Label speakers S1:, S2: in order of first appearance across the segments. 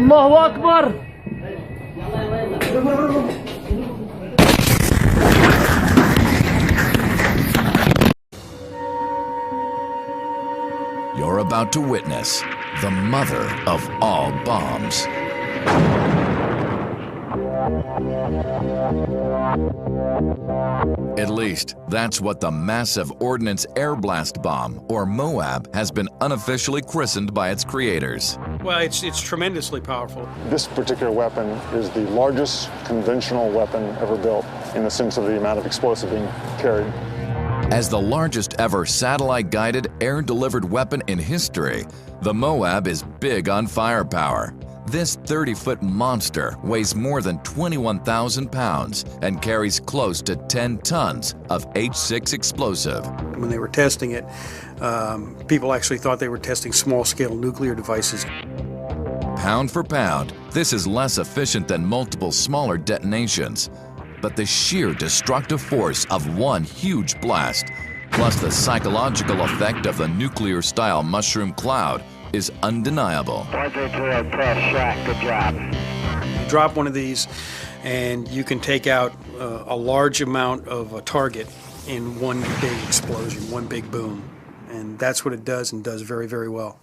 S1: Allahu Akbar.
S2: You're about to witness the mother of all bombs. At least, that's what the Massive Ordnance Air Blast Bomb, or MOAB, has been unofficially christened by its creators.
S3: Well, it's tremendously powerful.
S4: This particular weapon is the largest conventional weapon ever built in the sense of the amount of explosive being carried.
S2: As the largest ever satellite-guided air-delivered weapon in history, the MOAB is big on firepower. This 30-foot monster weighs more than 21,000 pounds and carries close to 10 tons of H6 explosive.
S3: When they were testing it, people actually thought they were testing small-scale nuclear devices.
S2: Pound for pound, this is less efficient than multiple smaller detonations. But the sheer destructive force of one huge blast, plus the psychological effect of the nuclear-style mushroom cloud, is undeniable.
S3: Good job. You drop one of these and you can take out a large amount of a target in one big explosion, one big boom. And that's what it does, and does very, very well.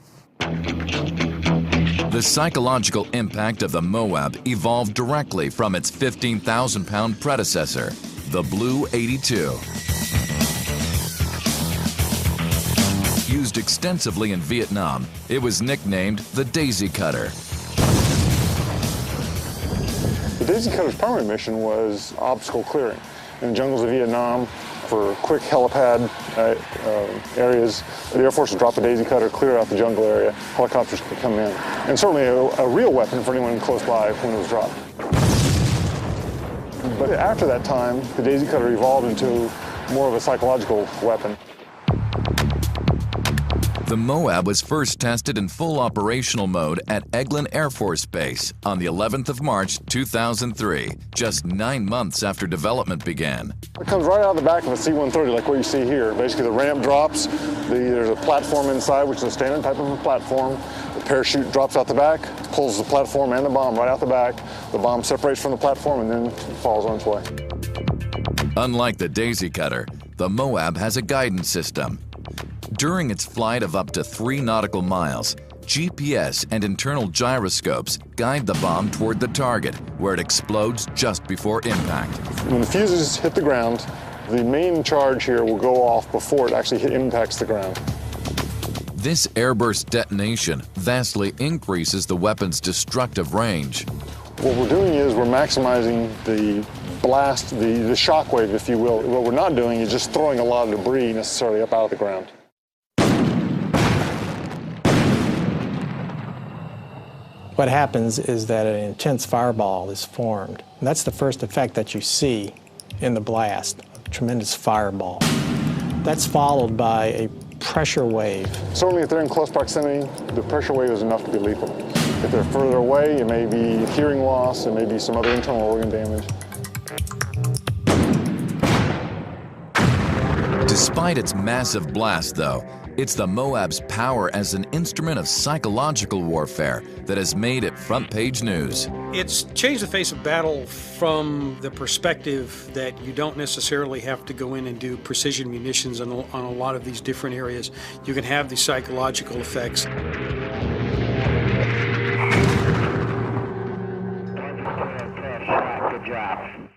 S2: The psychological impact of the MOAB evolved directly from its 15,000-pound predecessor, the Blue 82. Used extensively in Vietnam, it was nicknamed the Daisy Cutter.
S4: The Daisy Cutter's primary mission was obstacle clearing in the jungles of Vietnam. For quick helipad areas, the Air Force would drop the Daisy Cutter, clear out the jungle area, helicopters could come in. And certainly a real weapon for anyone close by when it was dropped. But after that time, the Daisy Cutter evolved into more of a psychological weapon.
S2: The MOAB was first tested in full operational mode at Eglin Air Force Base on the 11th of March 2003, just 9 months after development began.
S4: It comes right out of the back of a C-130, like what you see here. Basically, the ramp drops, there's a platform inside, which is a standard type of a platform. The parachute drops out the back, pulls the platform and the bomb right out the back. The bomb separates from the platform and then falls on its way.
S2: Unlike the Daisy Cutter, the MOAB has a guidance system. During its flight of up to 3 nautical miles, GPS and internal gyroscopes guide the bomb toward the target, where it explodes just before impact.
S4: When the fuses hit the ground, the main charge here will go off before it actually impacts the ground.
S2: This airburst detonation vastly increases the weapon's destructive range.
S4: What we're doing is we're maximizing the blast, the shock wave, if you will. What we're not doing is just throwing a lot of debris necessarily up out of the ground.
S5: What happens is that an intense fireball is formed. And that's the first effect that you see in the blast, a tremendous fireball. That's followed by a pressure wave. Certainly if they're in close proximity, the pressure wave is enough to be lethal. If they're further away, it may be hearing loss, it may be some other internal organ damage.
S2: Despite its massive blast, though, it's the MOAB's power as an instrument of psychological warfare that has made it front-page news.
S3: It's changed the face of battle from the perspective that you don't necessarily have to go in and do precision munitions on a lot of these different areas. You can have these psychological effects. Good job.